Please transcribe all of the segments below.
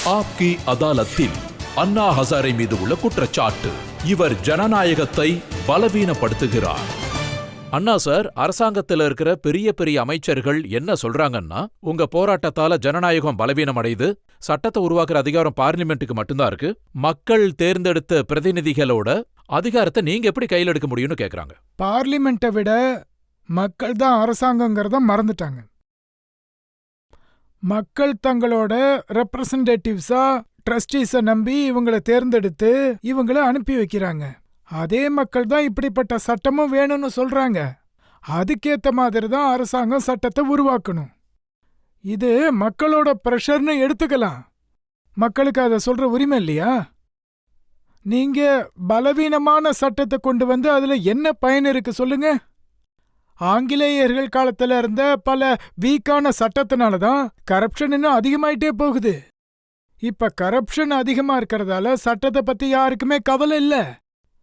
ஆப்கி அதாலத்தில் அண்ணா ஹசாரே மீது உள்ள குற்றச்சாட்டு. இவர் ஜனநாயகத்தை பலவீனப்படுத்துகிறார். அண்ணா சார், அரசாங்கத்துல இருக்கிற பெரிய பெரிய அமைச்சர்கள் என்ன சொல்றாங்கன்னா, உங்க போராட்டத்தால ஜனநாயகம் பலவீனம் அடையுது, சட்டத்தை உருவாக்குற அதிகாரம் பார்லிமெண்ட்டுக்கு மட்டும்தான் இருக்கு, மக்கள் தேர்ந்தெடுத்த பிரதிநிதிகளோட அதிகாரத்தை நீங்க எப்படி கையில் எடுக்க முடியும்னு கேக்குறாங்க. பார்லிமெண்ட்டை விட மக்கள் தான் அரசாங்கங்கிறத மறந்துட்டாங்க. மக்கள் தங்களோட ரெப்ரசன்டேட்டிவ்ஸா ட்ரஸ்டீஸை நம்பி இவங்களை தேர்ந்தெடுத்து இவங்களை அனுப்பி வைக்கிறாங்க. அதே மக்கள் தான் இப்படிப்பட்ட சட்டமும் வேணும்னு சொல்றாங்க. அதுக்கேத்த மாதிரி தான் அரசாங்கம் சட்டத்தை உருவாக்கணும். இது மக்களோட பிரஷர்னு எடுத்துக்கலாம். மக்களுக்கு அதை சொல்ற உரிமை இல்லையா? நீங்க பலவீனமான சட்டத்தை கொண்டு வந்து அதுல என்ன பயன் இருக்கு சொல்லுங்க? ஆங்கிலேயர்கள் காலத்துல இருந்த பல வீக்கான சட்டத்தினாலதான் கரப்ஷன் இன்னும் அதிகமாயிட்டே போகுது. இப்ப கரப்ஷன் அதிகமா இருக்கிறதால சட்டத்தை பத்தி யாருக்குமே கவலை இல்ல.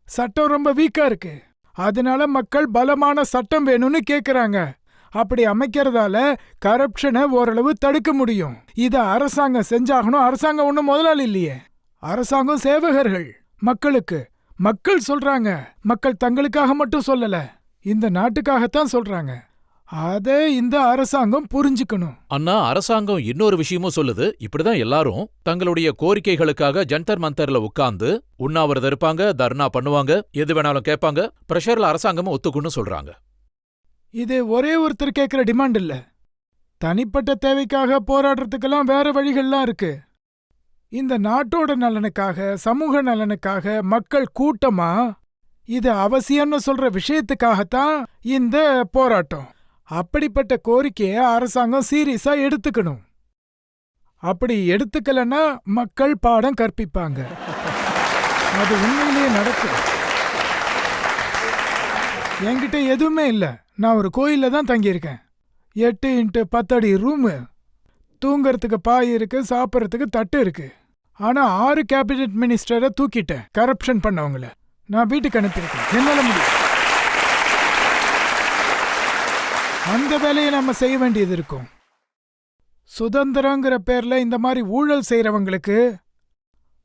சட்டம் ரொம்ப வீக்கா இருக்கு. அதனால மக்கள் பலமான சட்டம் வேணும்னு கேக்குறாங்க. அப்படி அமைக்கிறதால கரப்ஷனை ஓரளவு தடுக்க முடியும். இத அரசாங்கம் செஞ்சாகணும். அரசாங்கம் ஒண்ணும் முதலாளி இல்லையே. அரசாங்கம் சேவகர்கள் மக்களுக்கு. மக்கள் சொல்றாங்க. மக்கள் தங்களுக்காக மட்டும் சொல்லல, இந்த நாட்டுக்காகத்தான் சொல்றாங்க. அத இந்த அரசாங்கம் புரிஞ்சுக்கணும். அண்ணா, அரசாங்கம் இன்னொரு விஷயமும் சொல்லுது. இப்படிதான் எல்லாரும் தங்களுடைய கோரிக்கைகளுக்காக ஜந்தர் மந்தர்ல உட்கார்ந்து உண்ணாவிரதம் இருப்பாங்க, தர்ணா பண்ணுவாங்க, எது வேணாலும் கேட்பாங்க. பிரஷர்ல அரசாங்கமும் ஒத்துக்குன்னு சொல்றாங்க. இது ஒரே ஒருத்தர் கேட்கிற டிமாண்ட் இல்ல. தனிப்பட்ட தேவைக்காக போராடுறதுக்கெல்லாம் வேற வழிகள்லாம் இருக்கு. இந்த நாட்டோட நலனுக்காக, சமூக நலனுக்காக மக்கள் கூட்டமா இது அவசியம்னு சொல்ற விஷயத்துக்காகத்தான் இந்த போராட்டம். அப்படிப்பட்ட கோரிக்கைய அரசாங்கம் சீரியஸா எடுத்துக்கணும். அப்படி எடுத்துக்கலன்னா மக்கள் பாடம் கற்பிப்பாங்க. அது உண்மையிலேயே நடக்கும். என்கிட்ட எதுவுமே இல்ல. நான் ஒரு கோயில்ல தான் தங்கியிருக்கேன். 8x10 அடி ரூமு, தூங்கறதுக்கு பாய் இருக்கு, சாப்பிட்றதுக்கு தட்டு இருக்கு. ஆனா 6 கேபினெட் மினிஸ்டரை தூக்கிட்டேன். கரப்ஷன் பண்ணவங்கள நான் வீட்டுக்கு அனுப்பியிருக்கேன். என்னால முடியும். அந்த வேலையை நம்ம செய்ய வேண்டியது இருக்கும். சுதந்திரங்கிற பேர்ல இந்த மாதிரி ஊழல் செய்யறவங்களுக்கு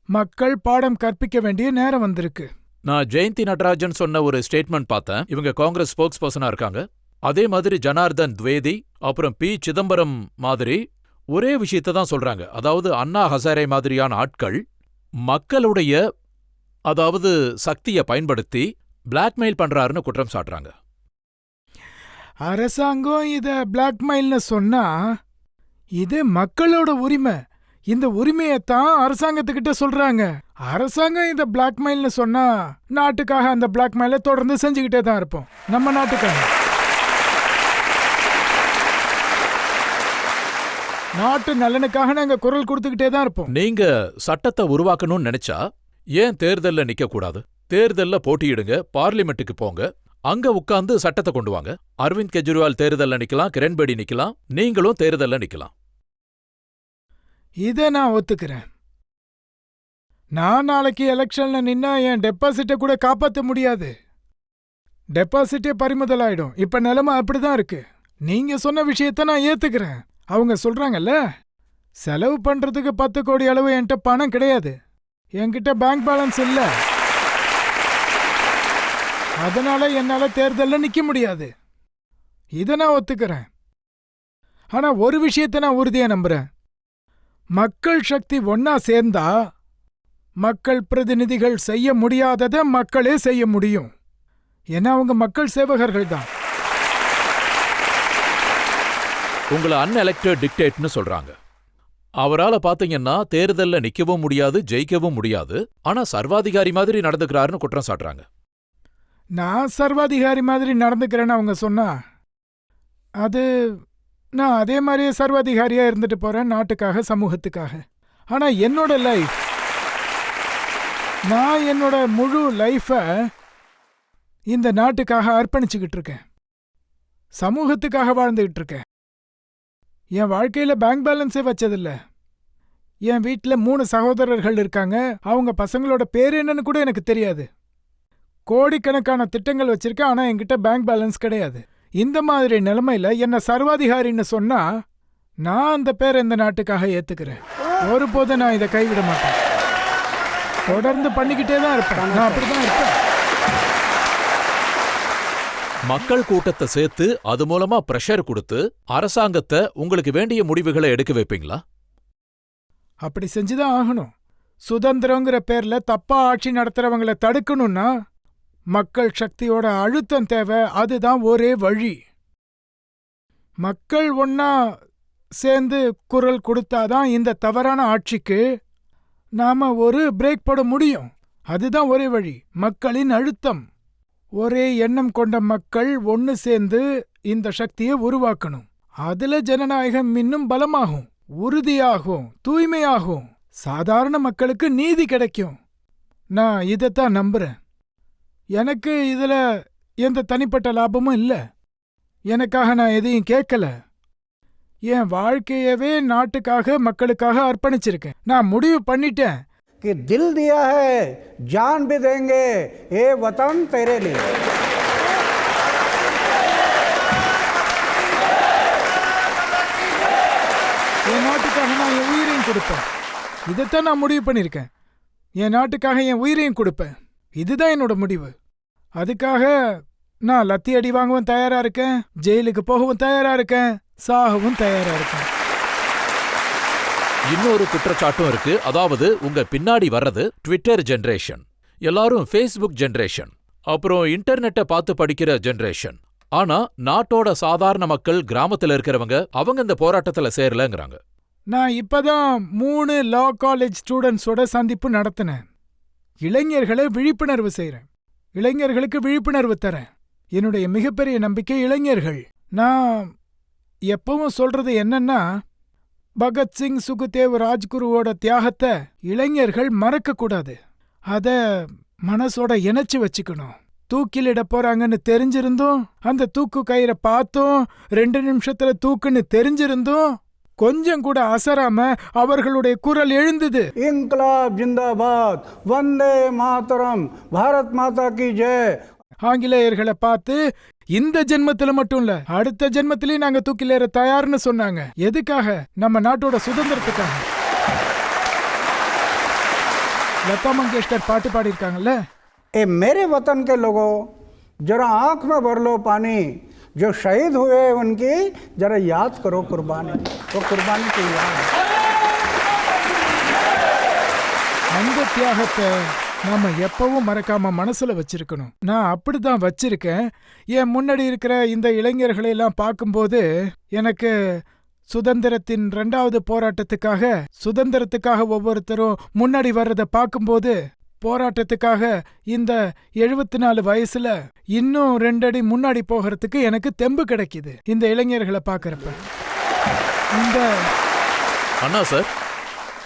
மக்கள் பாடம் கற்பிக்க வேண்டிய நேரம் வந்திருக்கு. நான் ஜெயந்தி நடராஜன் சொன்ன ஒரு ஸ்டேட்மெண்ட் பார்த்தேன். இவங்க காங்கிரஸ் ஸ்போக்ஸ் பர்சனா இருக்காங்க. அதே மாதிரி ஜனார்தன் துவேதி, அப்புறம் பி சிதம்பரம் மாதிரி ஒரே விஷயத்தை தான் சொல்றாங்க. அதாவது அண்ணா ஹசாரே மாதிரியான ஆட்கள் மக்களுடைய அதாவது சக்தியை பயன்படுத்தி பிளாக்மெயில் பண்றாருன்னு குற்றம் சாட்டுறாங்க. அரசாங்கம் இத பிளாக்மெயில்னு சொன்னா இது மக்களோட உரிமை. இந்த உரிமையத்தான் அரசாங்கத்துக்கிட்ட சொல்றாங்க. அரசாங்கம் இத பிளாக்மெயில்னு சொன்னா நாட்டுக்காக அந்த பிளாக்மெயில தொடர்ந்து செஞ்சுக்கிட்டே தான் இருப்போம். நம்ம நாட்டுக்காக, நாட்டு நலனுக்காக நாங்க குரல் கொடுத்துக்கிட்டே தான் இருப்போம். நீங்க சட்டத்தை உருவாக்கணும்னு நினைச்சா ஏன் தேர்தல்ல நிக்க கூடாது? தேர்தல்ல போட்டியிடுங்க, பார்லிமெண்ட்டுக்கு போங்க, அங்க உட்கார்ந்து சட்டத்தை கொண்டு வாங்க. அரவிந்த் கெஜ்ரிவால் தேர்தல்ல நிக்கலாம், கிரண்பேடி நிக்கலாம், நீங்களும் தேர்தல்ல நிக்கலாம். இத நான் ஒத்துக்கிறேன். நான் நாளைக்கு எலெக்ஷன்ல நின்னா என் டெபாசிட்டை கூட காப்பாற்ற முடியாது. டெபாசிட்டே பறிமுதல் ஆயிடும். இப்ப நிலைமை அப்படிதான் இருக்கு. நீங்க சொன்ன விஷயத்த நான் ஏத்துக்கிறேன். அவங்க சொல்றாங்கல்ல, செலவு பண்றதுக்கு 10 கோடி அளவு என்கிட்ட பணம் கிடையாது, என்கிட்ட பேங்க் பேலன்ஸ் இல்ல, அதனால என்னால தேர்தல்ல நிக்க முடியாது. இத நான் ஒத்துக்கிறேன். ஆனா ஒரு விஷயத்தை நான் உறுதியா நம்புறேன். மக்கள் சக்தி ஒன்னா சேர்ந்தா மக்கள் பிரதிநிதிகள் செய்ய முடியாததை மக்களே செய்ய முடியும். ஏன்னா அவங்க மக்கள் சேவகர்கள் தான். உங்களை அன்எலெக்டட் டிக்டேட்னு சொல்றாங்க. அவரால பாத்தீங்கன்னா தேர்தல்ல நிக்கவும் முடியாது, ஜெயிக்கவும் முடியாது. ஆனா சர்வாதிகாரி மாதிரி நடந்துக்கிறாருன்னு குற்றம் சாட்டுறாங்க. நான் சர்வாதிகாரி மாதிரி நடந்துக்கிறேன்னு அவங்க சொன்னா அது நான் அதே மாதிரியே சர்வாதிகாரியா இருந்துட்டு போறேன் நாட்டுக்காக, சமூகத்துக்காக. ஆனா என்னோட லைஃப், நான் என்னோட முழு லைஃப இந்த நாட்டுக்காக அர்ப்பணிச்சுக்கிட்டு இருக்கேன். சமூகத்துக்காக வாழ்ந்துகிட்டு இருக்கேன். என் வாழ்க்கையில பேங்க் பேலன்ஸே வச்சதில்ல. என் வீட்டுல 3 சகோதரர்கள் இருக்காங்க. அவங்க பசங்களோட பேர் என்னன்னு கூட எனக்கு தெரியாது. கோடிக்கணக்கான திட்டங்கள் வச்சிருக்கேன். ஆனா என்கிட்ட பேங்க் பேலன்ஸ் கிடையாது. இந்த மாதிரி நிலைமையில என்ன சர்வாதிகாரின்னு சொன்னா நான் அந்த பேரை இந்த நாட்டுக்காக ஏத்துக்கிறேன். ஒருபோதும் நான் இதை கைவிட மாட்டேன். தொடர்ந்து பண்ணிக்கிட்டே தான் இருப்பேன். நான் அப்படிதான் இருப்பேன். மக்கள் கூட்டத்தை சேர்த்து அது மூலமா பிரஷர் கொடுத்து அரசாங்கத்தை உங்களுக்கு வேண்டிய முடிவுகளை எடுக்க வைப்பீங்களா? அப்படி செஞ்சுதான் ஆகணும். சுதந்திரங்கிற பேர்ல தப்பா ஆட்சி நடத்துறவங்கள தடுக்கணும்னா மக்கள் சக்தியோட அழுத்தம் தேவை. அதுதான் ஒரே வழி. மக்கள் ஒன்னா சேர்ந்து குரல் கொடுத்தாதான் இந்த தவறான ஆட்சிக்கு நாம ஒரு பிரேக் போட முடியும். அதுதான் ஒரே வழி. மக்களின் அழுத்தம். ஒரே எண்ணம் கொண்ட மக்கள் ஒன்னு சேர்ந்து இந்த சக்தியை உருவாக்கணும். அதுல ஜனநாயகம் இன்னும் பலமாகும், உறுதியாகும், தூய்மையாகும். சாதாரண மக்களுக்கு நீதி கிடைக்கும். நான் இதைத்தான் நம்புறேன். எனக்கு இதுல எந்த தனிப்பட்ட லாபமும் இல்ல. எனக்காக நான் எதையும் கேட்கல. என் வாழ்க்கையவே நாட்டுக்காக மக்களுக்காக அர்ப்பணிச்சிருக்கேன். நான் முடிவு பண்ணிட்டேன். कि दिल दिया है जान भी देंगे ये वतन तेरे लिए. என் நாட்டுக்காக நான் என் உயிரையும் கொடுப்பேன். இதைத்தான் நான் முடிவு பண்ணியிருக்கேன். என் நாட்டுக்காக என் உயிரையும் கொடுப்பேன். இதுதான் என்னோட முடிவு. அதுக்காக நான் லத்தி அடி வாங்கவும் தயாரா இருக்கேன், ஜெயிலுக்கு போகவும் தயாரா இருக்கேன், சாகவும் தயாரா இருக்கேன். இன்னொரு குற்றச்சாட்டும் இருக்கு. அதாவது உங்க பின்னாடி வர்றது ட்விட்டர் ஜெனரேஷன், எல்லாரும் ஃபேஸ்புக் ஜெனரேஷன், அப்புறம் இன்டர்நெட்டை பார்த்து படிக்கிற ஜெனரேஷன். ஆனா நாட்டோட சாதாரண மக்கள், கிராமத்துல இருக்கிறவங்க, அவங்க இந்த போராட்டத்துல சேரலங்கிறாங்க. நான் இப்பதான் 3 லா காலேஜ் ஸ்டூடெண்ட்ஸோட சந்திப்பு நடத்தினேன். இளைஞர்களை விழிப்புணர்வு செய்றேன். இளைஞர்களுக்கு விழிப்புணர்வு தரேன். என்னுடைய மிகப்பெரிய நம்பிக்கை இளைஞர்கள். நான் எப்பவும் சொல்றது என்னன்னா, பகத்சிங், சுகுதேவ், ராஜ்குருவோட தியாகத்தை இளைஞர்கள் மறக்க கூடாது. அத மனசோட இணைச்சு வச்சுக்கணும். தூக்கிலிட போறாங்கன்னு தெரிஞ்சிருந்தும், அந்த தூக்கு கயிறை பார்த்தும், 2 நிமிஷத்துல தூக்குன்னு தெரிஞ்சிருந்தும் கொஞ்சம் கூட அசராம அவர்களுடைய குரல் எழுந்தது. इंकलाब जिंदाबाद, वंदे मातरम, भारत माता की जय. ஆங்கிலேயர்களை பார்த்து இந்த ஜென்மத்துல மட்டும் இல்ல, அடுத்த ஜென்மத்திலயும் நாங்க தூக்கிலேற தயார்னு சொன்னாங்க. எதுக்காக? நம்ம நாட்டோட சுதந்திரத்துக்காக. லதா மங்கேஷ்கர் பாட்டு பாடியிருக்காங்கல்ல, ए मेरे वतन के लोगों, जरा आंख में भर लो पानी, जो शहीद हुए उनकी जरा याद करो कुर्बानी. वो कुर्बानी की याद. அந்த தியாகத்தை நாம எப்பவும் மறக்காம மனசுல வச்சிருக்கணும். நான் அப்படிதான் வச்சிருக்கேன். என் முன்னாடி இருக்கிற இந்த இளைஞர்களை எல்லாம் பார்க்கும்போது எனக்கு சுதந்திரத்தின் 2வது போராட்டத்துக்காக, சுதந்திரத்துக்காக ஒவ்வொருத்தரும் முன்னாடி வர்றதை பார்க்கும்போது, போராட்டத்துக்காக இந்த 74 வயசுல இன்னும் 2 அடி முன்னாடி போகிறதுக்கு எனக்கு தெம்பு கிடைக்குது இந்த இளைஞர்களை பார்க்கறப்ப. இந்த அண்ணா சார்,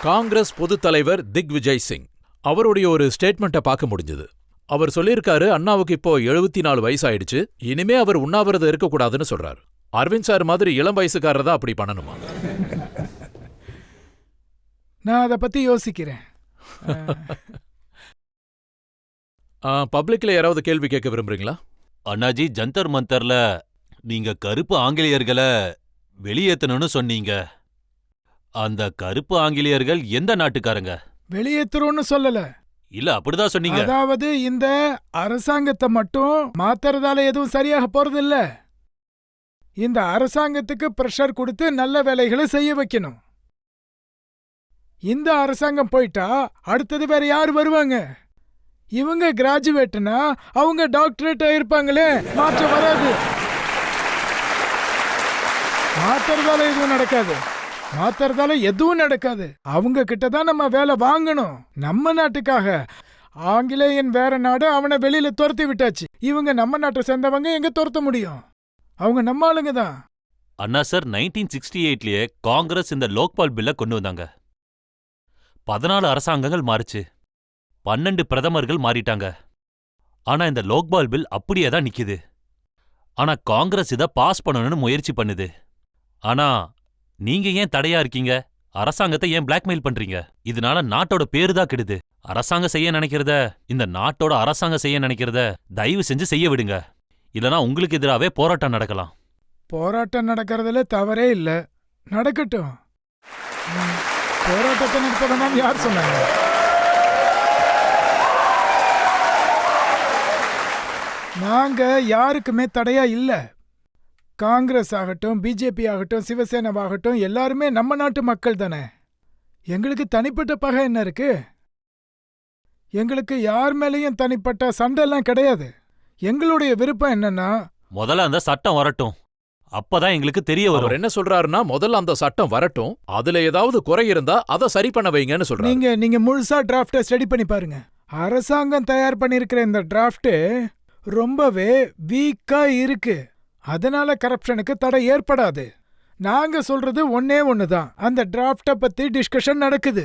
காங்கிரஸ் பொதுத் தலைவர் திக்விஜய் சிங் அவருடைய ஒரு ஸ்டேட்மெண்ட்டை பார்க்க முடிஞ்சது. அவர் சொல்லியிருக்காரு, அண்ணாவுக்கு இப்போ 74 வயசாயிடுச்சு, இனிமே அவர் உண்ணாவிரதம் இருக்கக்கூடாதுன்னு சொல்றாரு. அரவிந்த் சார் மாதிரி இளம் வயசுக்காரர் தான் அப்படி பண்ணணுமா? நான் அதை பத்தி யோசிக்கிறேன். பப்ளிக்ல யாராவது கேள்வி கேட்க விரும்புறீங்களா? அண்ணாஜி, ஜந்தர் மந்தர்ல நீங்க கருப்பு ஆங்கிலேயர்களை வெளியேத்தணும்னு சொன்னீங்க. அந்த கருப்பு ஆங்கிலேயர்கள் எந்த நாட்டுக்காரங்க? வெளியேற்றுறோம்னு சொல்லல. இல்ல, அப்படிதான் சொன்னீங்க. அதாவது இந்த அரசாங்கத்தை மட்டும் மாத்துறதால எதுவும் சரியாக போறது இல்ல. இந்த அரசாங்கத்துக்கு பிரஷர் கொடுத்து நல்ல வேலைகளை செய்ய வைக்கணும். இந்த அரசாங்கம் போயிட்டா அடுத்தது வேற யாரு வருவாங்க? இவங்க கிராஜுவேட்னா அவங்க டாக்டரேட் ஆயிருப்பாங்களே, மாற்றம் வராது. மாத்துறதால எதுவும் நடக்காது. மாத்துறதால எதுவும் நடக்காது. அவங்க கிட்டதான் நம்ம வேலை வாங்கணும், நம்ம நாட்டுக்காக. ஆங்கிலேயன் வேற நாடு, அவனை வெளியில துரத்தி விட்டாச்சு. இவங்க நம்ம நாட்டை சேர்ந்தவங்க, எங்க துரத்த முடியும்? அவங்க நம்ம ஆளுங்க தான். அண்ணா சார், 1968லயே காங்கிரஸ் இந்த லோக்பால் பில்ல கொண்டு வந்தாங்க. 14 அரசாங்கங்கள் மாறுச்சு, 12 பிரதமர்கள் மாறிட்டாங்க. ஆனா இந்த லோக்பால் பில் அப்படியே தான் நிக்குது. ஆனா காங்கிரஸ் இத பாஸ் பண்ணணும்னு முயற்சி பண்ணுது. ஆனா நீங்க ஏன் தடையா இருக்கீங்க? அரசாங்கத்தை ஏன் பிளாக்மெயில் பண்றீங்க? இதனால நாட்டோட பேரு தான் கெடுது. அரசாங்கம் செய்ய நினைக்கிறத, இந்த நாட்டோட அரசாங்கம் செய்ய நினைக்கிறத தயவு செஞ்சு செய்ய விடுங்க. இல்லனா உங்களுக்கு எதிராவே போராட்டம் நடக்கலாம். போராட்டம் நடக்கிறதுல தவறே இல்ல, நடக்கட்டும். போராட்டத்தை நடத்த வேணாம்னு யார் சொன்னாங்க? நாங்க யாருக்குமே தடையா இல்ல. காங்கிரஸ் ஆகட்டும், பிஜேபி ஆகட்டும், சிவசேனாவாகட்டும், எல்லாருமே நம்ம நாட்டு மக்கள் தானே. எங்களுக்கு தனிப்பட்ட பகை என்ன இருக்கு? எங்களுக்கு யார் மேலேயும் தனிப்பட்ட சண்டைலாம் கிடையாது. எங்களுடைய விருப்பம் என்னன்னா, முதல்ல அந்த சட்டம் வரட்டும், அப்பதான் எங்களுக்கு தெரிய அவர் வரும். என்ன சொல்றாருன்னா, முதல்ல அந்த சட்டம் வரட்டும், அதுல ஏதாவது குறை இருந்தா அதை சரி பண்ண வைங்கன்னு சொல்றாரு. நீங்க முழுசா டிராஃப்டை ஸ்டடி பண்ணி பாருங்க. அரசாங்கம் தயார் பண்ணியிருக்கிற இந்த டிராஃப்ட் ரொம்பவே வீக்கா இருக்கு. அதனால கரப்ஷனுக்கு தடை ஏற்படாது. நாங்க சொல்றது ஒன்னே ஒண்ணுதான். அந்த டிராஃப்ட பத்தி டிஸ்கஷன் நடக்குது.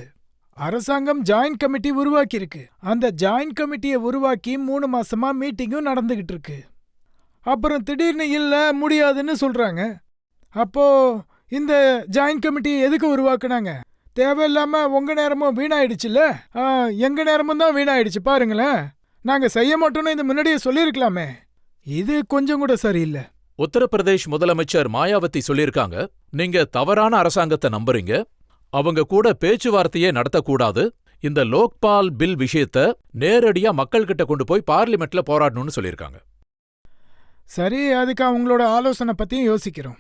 அரசாங்கம் ஜாயின்ட் கமிட்டி உருவாக்கி இருக்கு. அந்த ஜாயின்ட் கமிட்டியை உருவாக்கி 3 மாசமா மீட்டிங்கும் நடந்துகிட்டு இருக்கு. அப்புறம் திடீர்னு இல்ல முடியாதுன்னு சொல்றாங்க. அப்போ இந்த ஜாயின்ட் கமிட்டியை எதுக்கு உருவாக்குனாங்க? தேவையில்லாம உங்க நேரமும் வீணாயிடுச்சுல்ல. எங்க நேரமும் தான் வீணாயிடுச்சு பாருங்களேன். நாங்க செய்ய மாட்டோம்னு இது முன்னாடியே சொல்லியிருக்கலாமே. இது கொஞ்சம் கூட சரியில்லை. உத்தரப்பிரதேஷ் முதலமைச்சர் மாயாவதி சொல்லியிருக்காங்க, நீங்க தவறான அரசாங்கத்தை நம்புறீங்க, அவங்க கூட பேச்சுவார்த்தையே நடத்தக்கூடாது, இந்த லோக்பால் பில் விஷயத்த நேரடியா மக்கள் கிட்ட கொண்டு போய் பார்லிமெண்ட்ல போராடணும்னு சொல்லியிருக்காங்க. சரி, அதுக்கு அவங்களோட ஆலோசனை பத்தியும் யோசிக்கிறோம்.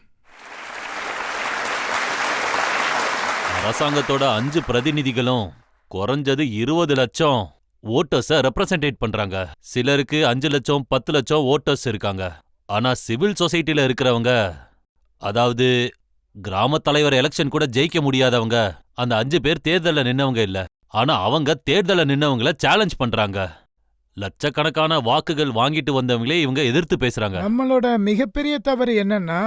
அரசாங்கத்தோட 5 பிரதிநிதிகளும் குறைஞ்சது 20 லட்சம் ஓட்டர்ஸ ரெப்ரசன்டேட் பண்றாங்க. சிலருக்கு 5 லட்சம் 10 லட்சம் ஓட்டர்ஸ் இருக்காங்க. ஆனா சிவில் சொசைட்டில இருக்கிறவங்க, அதாவது கிராம தலைவர் எலெக்ஷன் கூட ஜெயிக்க முடியாதவங்க, அந்த 5 பேர் தேர்தல்ல நின்னவங்க இல்ல. ஆனா அவங்க தேர்தல்ல நின்னவங்கள சேலஞ்ச் பண்றாங்க. லட்சக்கணக்கான வாக்குகள் வாங்கிட்டு வந்தவங்களே இவங்க எதிர்த்து பேசுறாங்க. நம்மளோட மிகப்பெரிய தவறு என்னன்னா,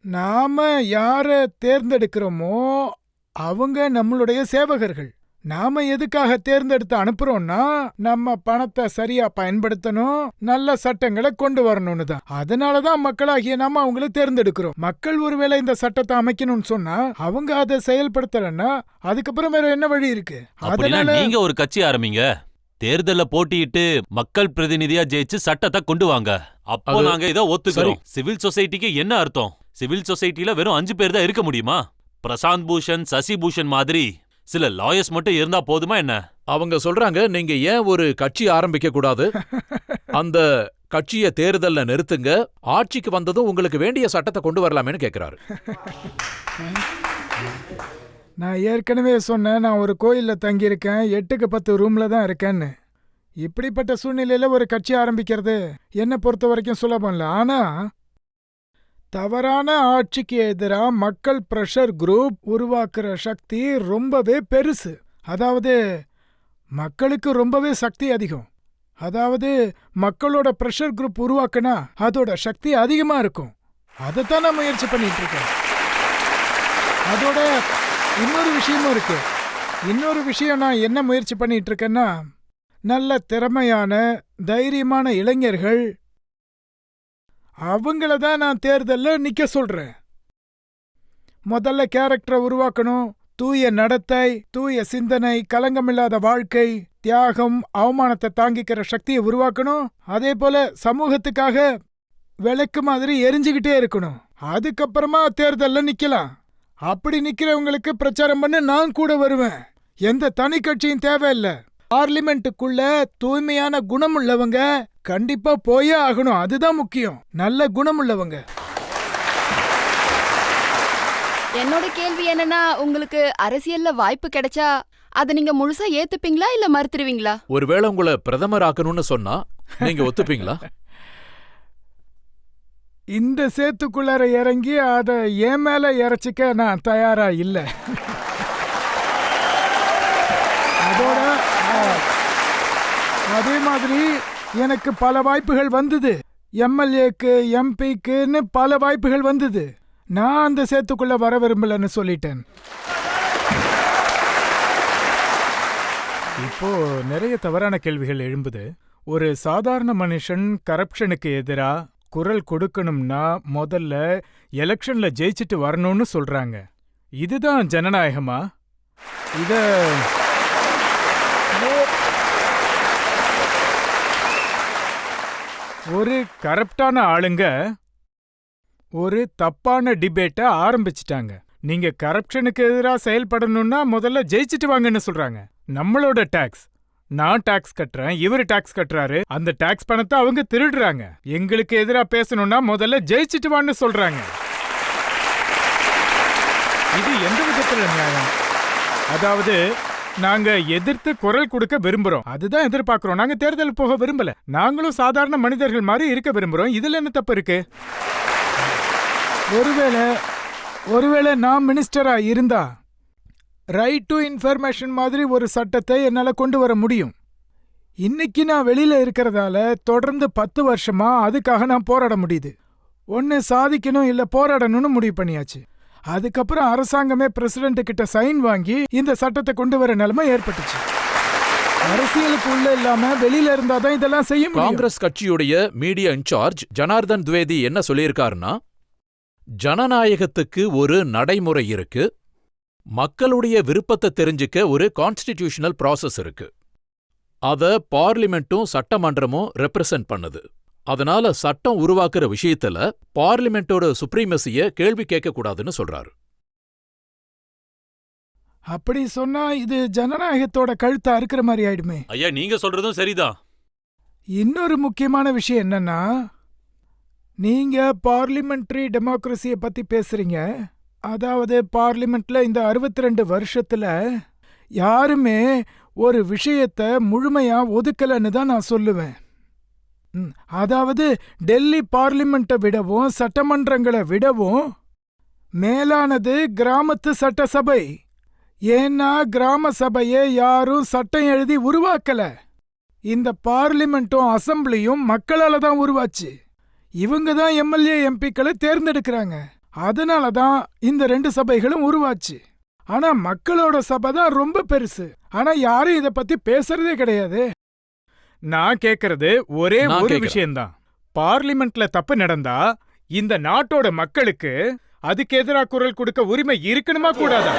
நாம யார தேர்ந்தெடுக்கிறோமோ அவங்க நம்மளுடைய சேவகர்கள். நாம எதுக்காக தேர்ந்தெடுத்து அனுப்புறோம்னா, நம்ம பணத்தை சரியா பயன்படுத்தணும், நல்ல சட்டங்களை கொண்டு வரணும்னு தான். அதனாலதான் மக்களாகிய நாம அவங்கள தேர்ந்தெடுக்கிறோம். மக்கள் ஒருவேளை இந்த சட்டத்தை அமைக்கணும்னு சொன்னா அவங்க அதை செயல்படுத்தலன்னா அதுக்கப்புறம் வேற என்ன வழி இருக்கு? அப்படின்னா அதனால நீங்க ஒரு கட்சி ஆரம்பிங்க, தேர்தல்ல போட்டியிட்டு மக்கள் பிரதிநிதியா ஜெயிச்சு சட்டத்தை கொண்டு வாங்க. அப்போ அது நாங்க இதை ஒத்துக்கிறோம். சிவில் சொசைட்டிக்கு என்ன அர்த்தம்? சிவில் சொசைட்டில வெறும் 5 பேர் தான் இருக்க முடியுமா? பிரசாந்த் பூஷன், சசி பூஷன் மாதிரி சில லாயர்ஸ் மட்டும் இருந்தா போதுமா என்ன? அவங்க சொல்றாங்க, நீங்க ஏன் ஒரு கட்சி ஆரம்பிக்க கூடாது, அந்த கட்சிய தேர்தல்ல நிறுத்துங்க, ஆட்சிக்கு வந்ததும் உங்களுக்கு வேண்டிய சட்டத்தை கொண்டு வரலாமேன்னு கேக்குறாரு. நான் ஏற்கனவே சொன்னேன், நான் ஒரு கோயில்ல தங்கியிருக்கேன், 8க்கு 10 ரூம்ல தான் இருக்கேன்னு. இப்படிப்பட்ட சூழ்நிலையில ஒரு கட்சி ஆரம்பிக்கிறது என்னை பொறுத்த வரைக்கும் சுலபம் இல்லை. ஆனா தவறான ஆட்சிக்கு எதிராக மக்கள் பிரஷர் குரூப் உருவாக்குற சக்தி ரொம்பவே பெருசு. அதாவது மக்களுக்கு ரொம்பவே சக்தி அதிகம். அதாவது மக்களோட பிரஷர் குரூப் உருவாக்குனா அதோட சக்தி அதிகமா இருக்கும். அதைத்தான் நான் முயற்சி பண்ணிட்டு இருக்கேன். அதோட இன்னொரு விஷயமும் இருக்கு. இன்னொரு விஷயம் நான் என்ன முயற்சி பண்ணிட்டு இருக்கேன்னா, நல்ல திறமையான தைரியமான இளைஞர்கள், அவங்கள தான் நான் தேர்தல்ல நிக்க சொல்றேன். முதல்ல கேரக்டரை உருவாக்கணும். தூய நடத்தை, தூய சிந்தனை, கலங்கமில்லாத வாழ்க்கை, தியாகம், அவமானத்தை தாங்கிக்கிற சக்தியை உருவாக்கணும். அதே போல சமூகத்துக்காக விளக்கு மாதிரி எரிஞ்சுக்கிட்டே இருக்கணும். அதுக்கப்புறமா தேர்தல்ல நிக்கலாம். அப்படி நிக்கிறவங்களுக்கு பிரச்சாரம் பண்ண நான் கூட வருவேன். எந்த தனி கட்சியும் தேவையில்லை. பார்லிமெண்ட்டுக்குள்ள தூய்மையான குணம் உள்ளவங்க கண்டிப்பா போயே ஆகணும். அதுதான் முக்கியம். நல்ல குணம் உள்ளவங்க. என்னோட கேள்வி என்னன்னா, உங்களுக்கு அரசியல்ல வாய்ப்பு கிடைச்சா அதை நீங்க முழுசா ஏத்துப்பீங்களா இல்ல மறுத்துருவீங்களா? ஒருவேளை உங்களை பிரதமர் ஆக்கணும்னு சொன்னா நீங்க ஒத்துப்பீங்களா? இந்த சேத்துக்குள்ளார இறங்கி அதை என் மேல இறச்சிக்க நான் தயாரா இல்ல. அதோட அதே மாதிரி எனக்கு பல வாய்ப்புகள் வந்தது. எம்எல்ஏக்கு, எம்பிக்குன்னு பல வாய்ப்புகள் வந்தது. நான் அந்த சேத்துக்குள்ள வர விரும்பலன்னு சொல்லிட்டேன். இப்போ நிறைய தவறான கேள்விகள் எழும்புது. ஒரு சாதாரண மனுஷன் கரப்ஷனுக்கு எதிரா குரல் கொடுக்கணும்னா முதல்ல எலெக்ஷன்ல ஜெயிச்சுட்டு வரணும்னு சொல்றாங்க. இதுதான் ஜனநாயகமா? இத ஒரு கரப்டான ஆளுங்க ஒரு தப்பான டிபேட்டை ஆரம்பிச்சிட்டாங்க. நீங்க கரப்ஷனுக்கு எதிராக செயல்படணும்னா முதல்ல ஜெயிச்சிட்டு வாங்கன்னு சொல்றாங்க. நம்மளோட டாக்ஸ், நான் டாக்ஸ் கட்டுறேன், இவரு டாக்ஸ் கட்டுறாரு, அந்த டாக்ஸ் பணத்தை அவங்க திருடுறாங்க. எங்களுக்கு எதிராக பேசணும்னா முதல்ல ஜெயிச்சிட்டு வான்னு சொல்றாங்க. இது எந்த விதத்துல நியாயம்? அதாவது நாங்க எதிர்த்து குரல் கொடுக்க விரும்புறோம், அதுதான் எதிர்பார்க்கிறோம். நாங்க தேர்தல் போக விரும்பல, நாங்களும் சாதாரண மனிதர்கள் மாதிரி இருக்க விரும்புறோம். இதுல என்ன தப்பு இருக்கு? ஒருவேளை நான் மினிஸ்டரா இருந்தா ரைட் டு இன்ஃபர்மேஷன் மாதிரி ஒரு சட்டத்தை என்னால கொண்டு வர முடியும். இன்னைக்கு நான் வெளியில இருக்கிறதால தொடர்ந்து 10 வருஷமா அதுக்காக நான் போராட முடியுது. ஒன்னு சாதிக்கணும் இல்ல போராடணும்னு முடிவு பண்ணியாச்சு. அதுக்கப்புறம் அரசாங்கமே பிரசிடென்ட் கிட்ட சைன் வாங்கி இந்த சட்டத்தை கொண்டு வர நிலைமை ஏற்பட்டுச்சு. அரசியலுக்கு உள்ள இல்லாம வெளியில இருந்தாதான் இதெல்லாம் செய்ய முடியும். காங்கிரஸ் கட்சியுடைய மீடியா இன்சார்ஜ் ஜனார்தன் துவேதி என்ன சொல்லியிருக்காருன்னா, ஜனநாயகத்துக்கு ஒரு நடைமுறை இருக்கு, மக்களுடைய விருப்பத்தை தெரிஞ்சுக்க ஒரு கான்ஸ்டிடியூஷனல் ப்ராசஸ் இருக்கு, அத பார்லிமெண்ட்டும் சட்டமன்றமும் ரெப்ரசன்ட் பண்ணுது. அதனால சட்டம் உருவாக்குற விஷயத்துல பார்லிமெண்டோட சுப்ரீமசிய கேள்வி கேட்க கூடாதுன்னு சொல்றாரு. அப்படி சொன்னா இது ஜனநாயகத்தோட கழுத்தை அறுக்கிற மாதிரி ஆயிடுமே. ஐயா, நீங்க சொல்றதும் சரிதான். இன்னொரு முக்கியமான விஷயம் என்னன்னா, நீங்க பார்லிமெண்டரி டெமோக்ரஸியை பத்தி பேசுறீங்க. அதாவது பார்லிமெண்ட்ல இந்த 62 வருஷத்துல யாருமே ஒரு விஷயத்தை முழுமையா ஒதுக்கலன்னு தான் நான் சொல்லுவேன். அதாவது டெல்லி பார்லிமெண்ட்டை விடவும் சட்டமன்றங்களை விடவும் மேலானது கிராமத்து சட்டசபை. ஏன்னா கிராம சபையை யாரும் சட்டம் எழுதி உருவாக்கல, இந்த பார்லிமெண்ட்டும் அசம்பிளியும் மக்களால தான் உருவாச்சு. இவங்க தான் எம்எல்ஏ எம்பிக்களை தேர்ந்தெடுக்கிறாங்க. அதனால தான் இந்த 2 சபைகளும் உருவாச்சு. ஆனா மக்களோட சபை தான் ரொம்ப பெருசு. ஆனா யாரும் இத பத்தி பேசுறதே கிடையாது. நான் கேக்குறது ஒரே ஒரு விஷயம்தான். பார்லிமெண்ட்ல தப்பு நடந்தா இந்த நாட்டோட மக்களுக்கு அதுக்கு எதிராக குரல் கொடுக்க உரிமை இருக்கணுமா கூடாதா?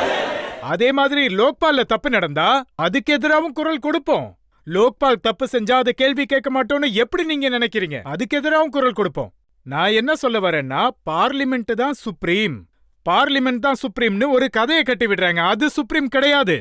அதே மாதிரி லோக்பால்ல தப்பு நடந்தா அதுக்கு எதிராகவும் குரல் கொடுப்போம். லோக்பால் தப்பு செஞ்சா அதை கேள்வி கேட்க மாட்டோம்னு எப்படி நீங்க நினைக்கிறீங்க? அதுக்கு எதிராகவும் குரல் கொடுப்போம். நான் என்ன சொல்ல வரேன்னா, பார்லிமெண்ட் தான் சுப்ரீம், பார்லிமெண்ட் தான் சுப்ரீம்னு ஒரு கதையை கட்டி விடுறாங்க. அது சுப்ரீம் கிடையாது.